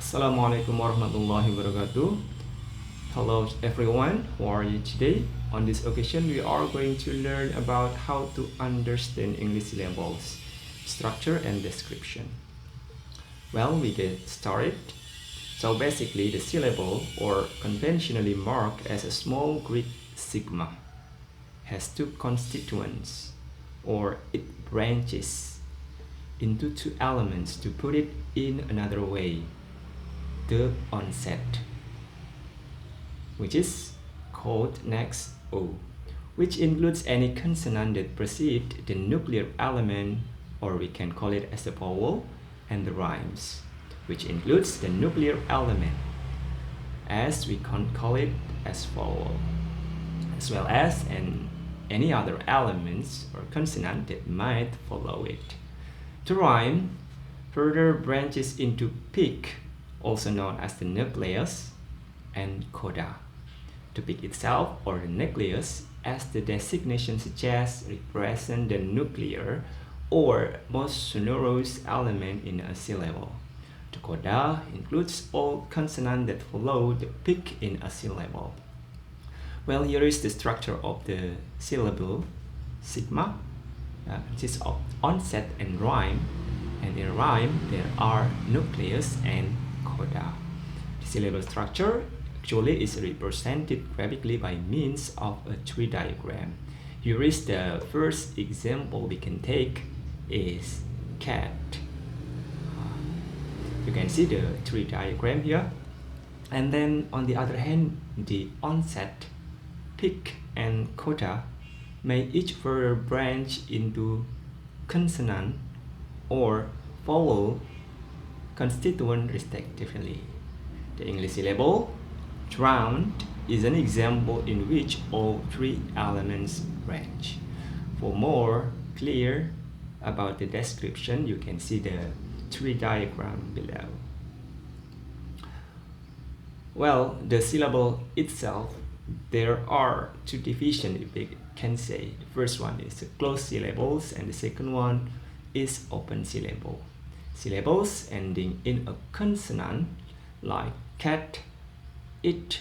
Assalamualaikum warahmatullahi wabarakatuh. Hello everyone, how are you today? On this occasion, we are going to learn about how to understand English syllables, structure and description. Well, we get started. So basically, the syllable, or conventionally marked as a small Greek sigma, has two constituents, or it branches into two elements. To put it in another way, the onset, which is called next O, which includes any consonant that precede the nuclear element, or we can call it as the vowel, and the rhymes, which includes the nuclear element, as we can call it as vowel, as well as any other elements or consonant that might follow it. The rhyme further branches into peak, also known as the nucleus, and coda. The peak itself, or the nucleus, as the designation suggests, represent the nuclear or most sonorous element in a syllable. The coda includes all consonants that follow the peak in a syllable. Well, here is the structure of the syllable sigma. Consists of onset and rhyme, and in rhyme there are nucleus and coda. The syllable structure actually is represented graphically by means of a tree diagram. Here is the first example we can take is cat. You can see the tree diagram here, and then on the other hand, the onset, peak and coda may each further branch into consonant or vowel constituent respectively. The English syllable drowned is an example in which all three elements branch. For more clear about the description, you can see the tree diagram below. Well, the syllable itself, there are two divisions, if we can say. The first one is the closed syllables, and the second one is open syllable. Syllables ending in a consonant like cat, it,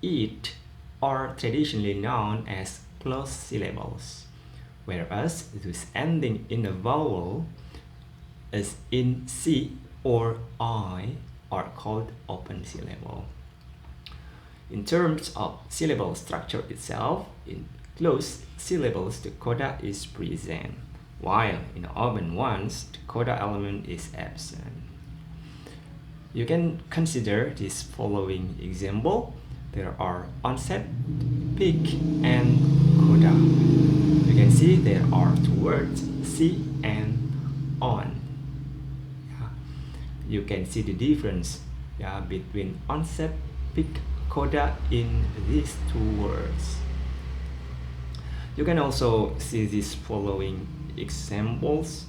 eat are traditionally known as closed syllables, whereas those ending in a vowel as in C or I are called open syllable. In terms of syllable structure itself, in closed syllables the coda is present, while in open ones the coda element is absent. You can consider this following example. There are onset, peak, and coda. You can see there are two words, C and on. You can see the difference between onset, peak, coda in these two words. You can also see these following examples: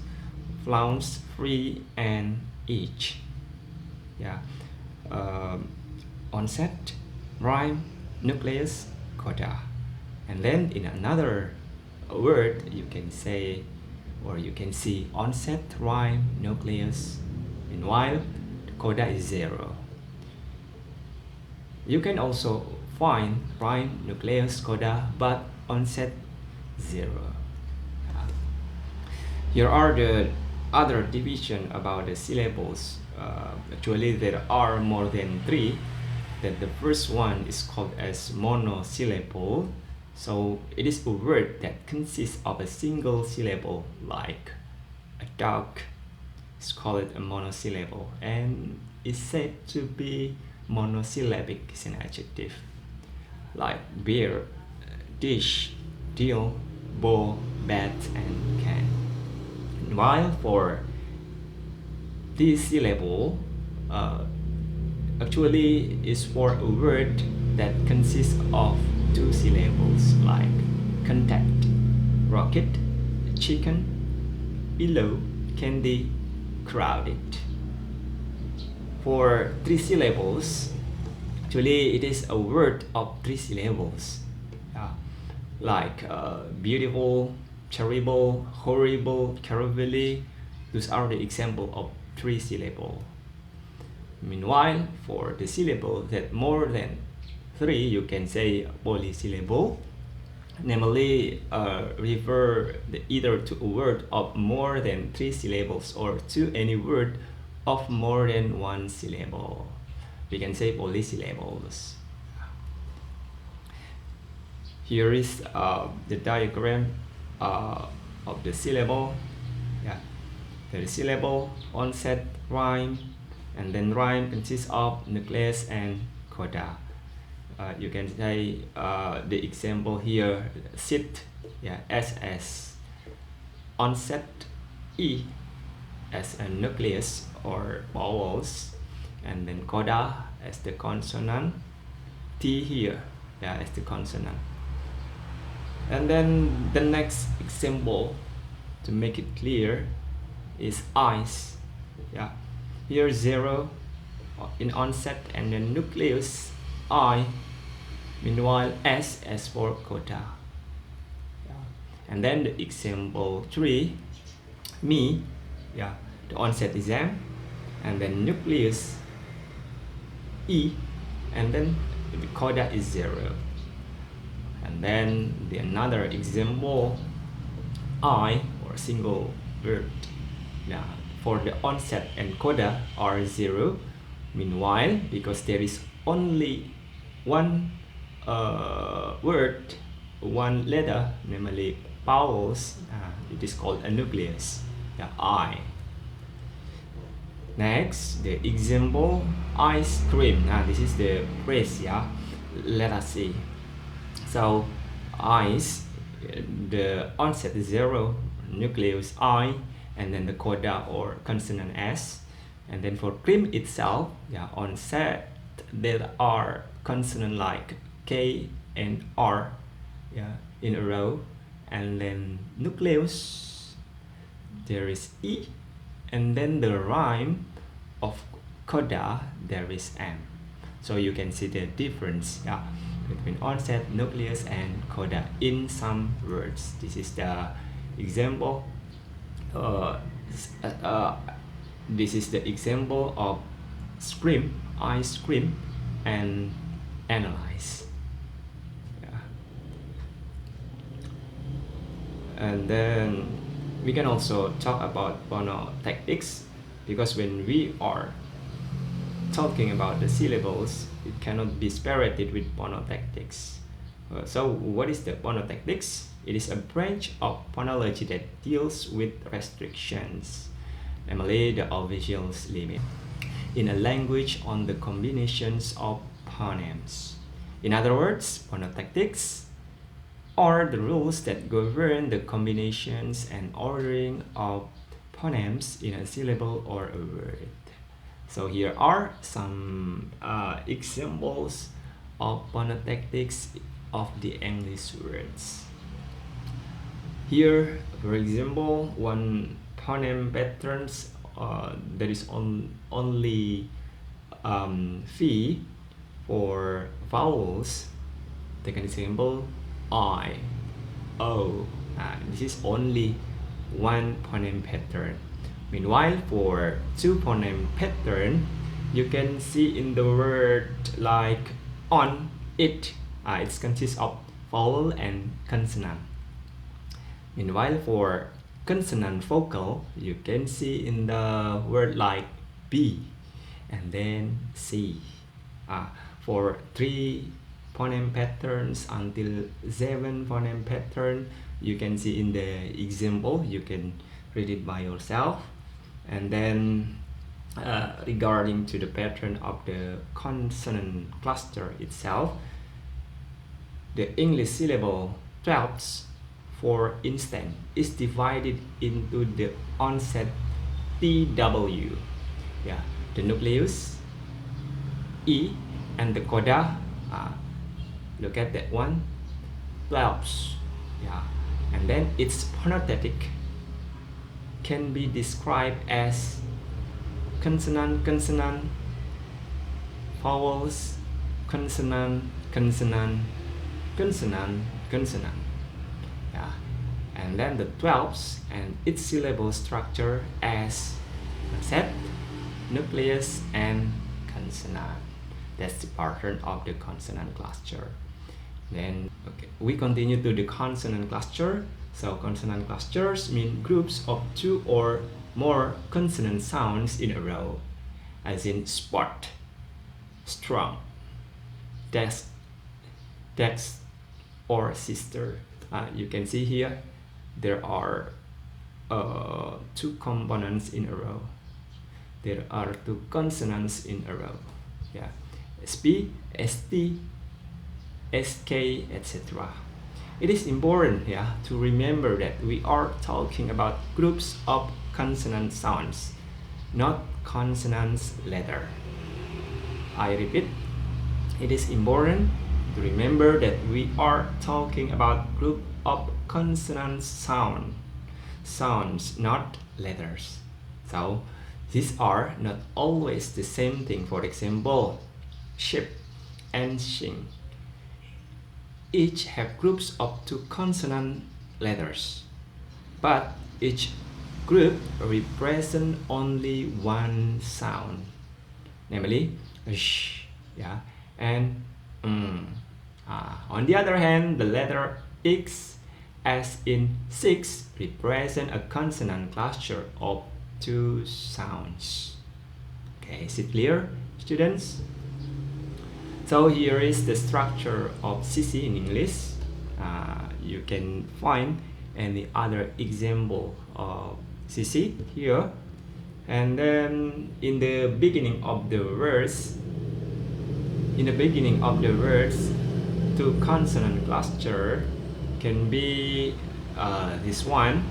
flounce, free, and each. Onset, rhyme, nucleus, coda. And then in another word you can say, or you can see onset, rhyme, nucleus, meanwhile the coda is 0. You can also find rhyme, nucleus, coda, but onset 0. Here are the other division about the syllables. Actually there are more than 3. That the first one is called as monosyllable. So it is a word that consists of a single syllable, like a dog. It's called a monosyllable, and is said to be monosyllabic is an adjective, like beer, dish, deal, bow, bat, and can. While for this syllable actually is for a word that consists of 2 syllables, like contact, rocket, chicken, pillow, candy, crowded. For 3 syllables, actually it is a word of 3 syllables, like beautiful, terrible, horrible, caraveli. Those are the example of 3 syllable. Meanwhile, for the syllable that more than 3, you can say polysyllable, namely refer either to a word of more than 3 syllables or to any word of more than 1 syllable. We can say polysyllables. Here is the diagram of the syllable. Yeah, the syllable, onset, rhyme, and then rhyme consists of nucleus and coda. You can say the example here, sit, yeah, S as onset, E as a nucleus or vowels, and then coda as the consonant, T here, yeah, as the consonant. And then the next example, to make it clear, is eyes. Yeah, here 0 in onset and then nucleus I. Meanwhile, S as for coda. Yeah. And then the example 3, me. Yeah, the onset is M, and then nucleus E, and then the coda is 0. And then the another example, I, or single word. Now, for the onset and coda are 0. Meanwhile, because there is only one word, one letter, namely vowels, it is called a nucleus. Yeah, I. Next, the example, ice cream. Now, this is the phrase, yeah. Let us see. So, ice, the onset is 0, nucleus I, and then the coda or consonant S. And then for cream itself, yeah, onset, there are consonant like K and R, yeah, in a row. And then nucleus, there is E. And then the rhyme of coda, there is M. So you can see the difference, yeah, between onset, nucleus, and coda in some words. This is the example. This is the example of scream, ice cream, and analyze. Yeah. And then we can also talk about phonotactics, because when we are talking about the syllables, it cannot be separated with phonotactics. So what is the phonotactics? It is a branch of phonology that deals with restrictions, namely the vowels limit, in a language on the combinations of phonemes. In other words, phonotactics are the rules that govern the combinations and ordering of phonemes in a syllable or a word. So here are some examples of phonotactics of the English words. Here, for example, one phoneme patterns there is only phi for vowels. Take an example, I, O. This is only one phoneme pattern. Meanwhile, for two phoneme pattern, you can see in the word like on, it. It consists of vowel and consonant. Meanwhile, for consonant vocal, you can see in the word like B and then C. For 3 phoneme patterns until 7 phoneme pattern, you can see in the example. You can read it by yourself. And then regarding to the pattern of the consonant cluster itself, the English syllable 12, for instance, is divided into the onset TW, yeah, the nucleus E, and the coda. Look at that one, 12, yeah, and then its phonetic can be described as consonant, consonant, vowels, consonant, consonant, consonant, consonant. Yeah. And then the 12s and its syllable structure as onset, nucleus, and consonant. That's the pattern of the consonant cluster. Then we continue to the consonant cluster. So consonant clusters mean groups of two or more consonant sounds in a row, as in spot, strong, desk, or sister. You can see here there are two components in a row. There are two consonants in a row. Yeah, SP, ST, SK, etc. It is important to remember that we are talking about groups of consonant sounds, not consonants letter. I repeat, it is important to remember that we are talking about group of consonant sounds, not letters. So these are not always the same thing. For example, sheep and sing each have groups of two consonant letters, but each group represents only one sound, namely sh, and on the other hand, the letter X, as in 6, represent a consonant cluster of two sounds. Okay, is it clear, students? So here is the structure of CC in English. You can find any other example of CC here. And then in the beginning of the words, two consonant cluster can be this one,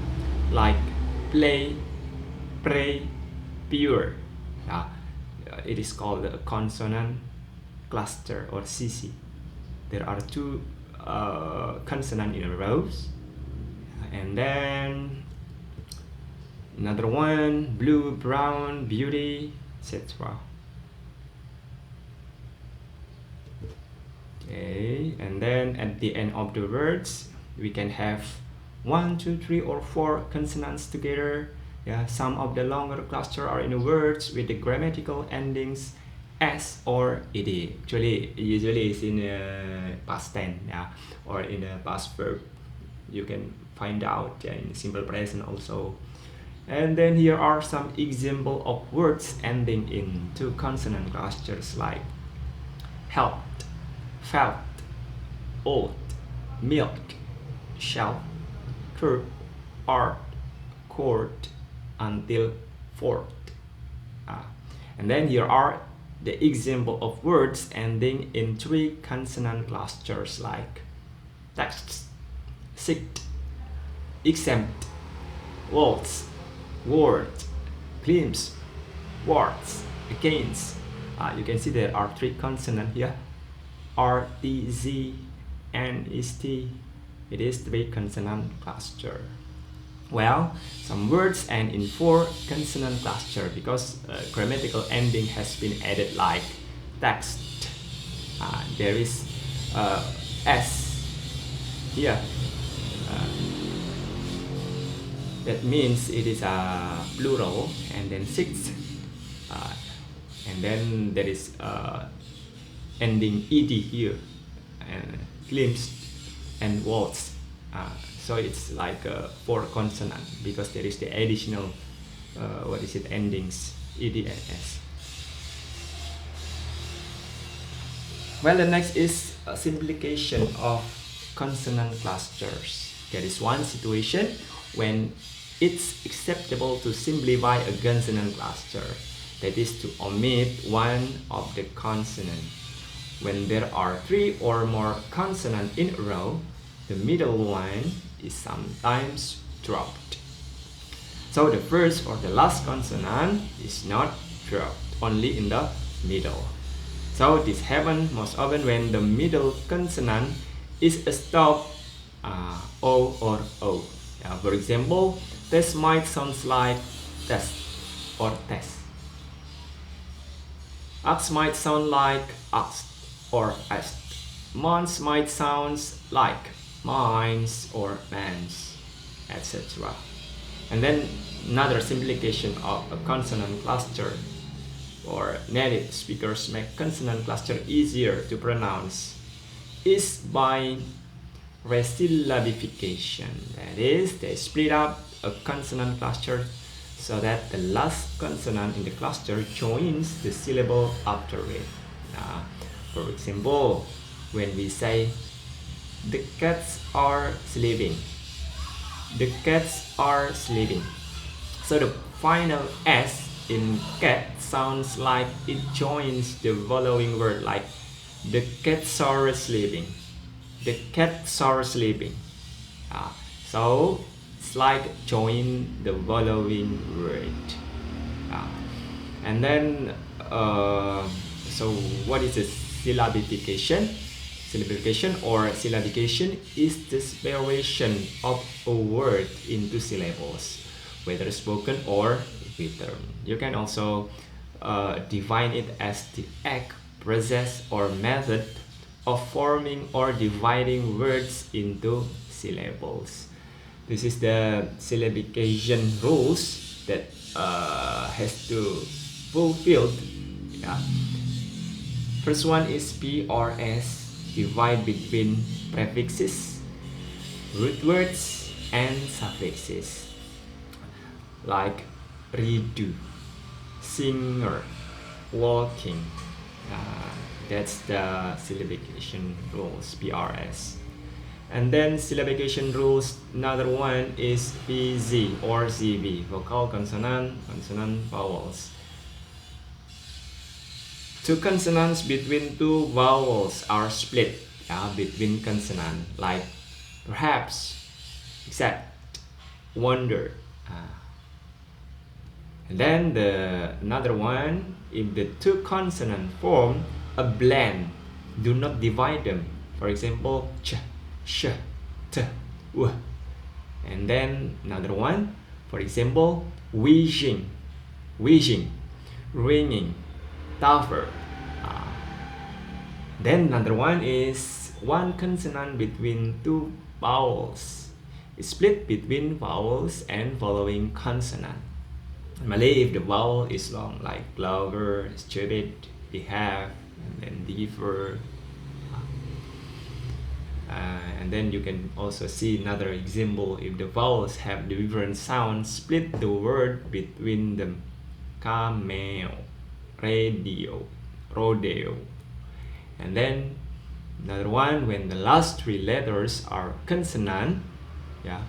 like play, pray, pure. It is called a consonant cluster or CC. There are two consonant in a row, and then another one, blue, brown, beauty, etc. Okay, and then at the end of the words we can have 1, 2, 3, or 4 consonants together. Some of the longer cluster are in words with the grammatical endings S or ed. Usually it's in past tense, or in a past verb. You can find out in simple present also. And then here are some example of words ending in two consonant clusters, like helped, felt, old, milk, shelf, curb, art, court, until, fourth. And then here are the example of words ending in three consonant clusters, like text, sick, exempt, waltz, word, glimpse, words, against. You can see there are three consonants here, R, T, Z, N, S, T. It is three consonant cluster. Well, some words end in 4 consonant cluster because grammatical ending has been added, like text. There is S here. That means it is a plural, and then 6. And then there is ending ed here, and glimpse and waltz. So it's like 4 consonant because there is the additional endings ed and s. Well, the next is a simplification of consonant clusters. There is one situation when it's acceptable to simplify a consonant cluster, that is to omit one of the consonant. When there are 3 or more consonants in a row, the middle one is sometimes dropped. So the first or the last consonant is not dropped, only in the middle. So this happens most often when the middle consonant is a stop O or O. For example, test might sound like test or test. Ask might sound like asked or asked. Months might sound like mines or mans, etc. And then another simplification of a consonant cluster or native speakers make consonant cluster easier to pronounce is by resyllabification. That is, they split up a consonant cluster so that the last consonant in the cluster joins the syllable after it. For example, when we say the cats are sleeping, the cats are sleeping. So the final S in cat sounds like it joins the following word, like the cats are sleeping. The cats are sleeping. So it's like join the following word. And then, so what is a syllabification? Syllabification or syllabification is the separation of a word into syllables, whether spoken or written. You can also define it as the act, process, or method of forming or dividing words into syllables. This is the syllabification rules that has to fulfilled. Yeah. First one is PRS, divide between prefixes, root words, and suffixes, like redo, singer, walking. That's the syllabification rules, PRS. And then syllabification rules, another one is VZ or ZV, vocal, consonant, consonant, vowels. Two consonants between two vowels are split between consonant, like perhaps, except, wonder. And then another one, if the two consonants form a blend, do not divide them. For example, ch, sh, t, w. And then another one, for example, wishing, wishing, ringing, tougher. Then another one is one consonant between two vowels. It's split between vowels and following consonant. Normally, if the vowel is long, like clover, stupid, behave, and then differ. And then you can also see another example. If the vowels have different sounds, split the word between them. Camel, radio, rodeo. And then another one, when the last three letters are consonant,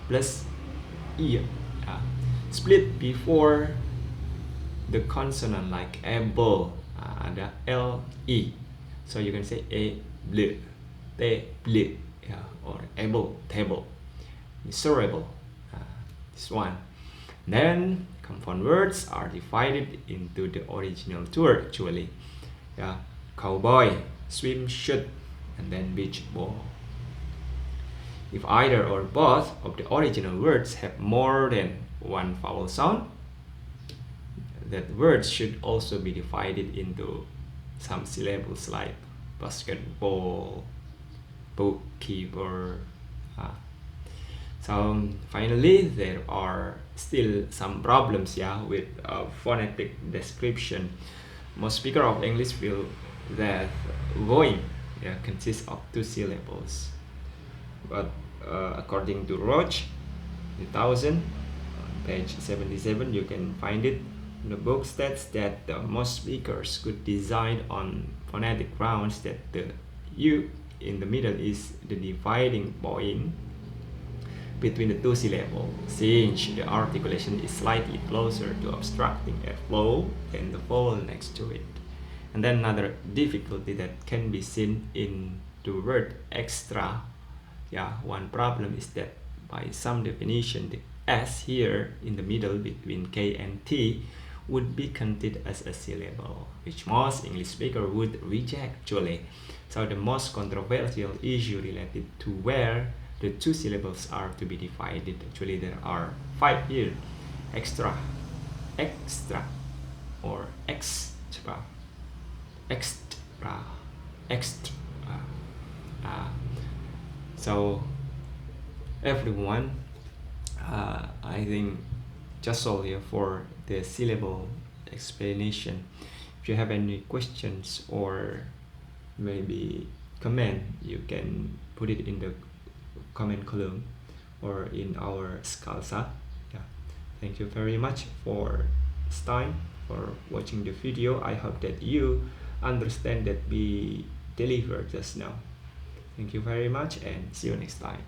plus e, split before the consonant, like able, ada le. So you can say a, ble, te, ble, or able, table, miserable. This one. Then compound words are divided into the original two words actually. Cowboy, swimsuit, and then beach ball. If either or both of the original words have more than one vowel sound, that words should also be divided into some syllables, like basketball, bookkeeper. So finally, there are still some problems with phonetic description. Most speakers of English feel that going consists of two syllables, but according to Roach 2000, on page 77, you can find it. The book states that most speakers could decide on phonetic grounds that the U in the middle is the dividing point between the two syllables, since the articulation is slightly closer to obstructing a flow than the vowel next to it. And then another difficulty that can be seen in the word extra. One problem is that by some definition, the S here in the middle between K and T would be counted as a syllable, which most English speakers would reject actually. So the most controversial issue related to where the two syllables are to be divided. Actually, there are 5 here: extra, extra, or extra, extra, extra. So everyone, I think just all here for the syllable explanation. If you have any questions or maybe comment, you can put it in the comment column or in our Scalza. Yeah. Thank you very much for this time, for watching the video. I hope that you understand that we delivered just now. Thank you very much and see you next time.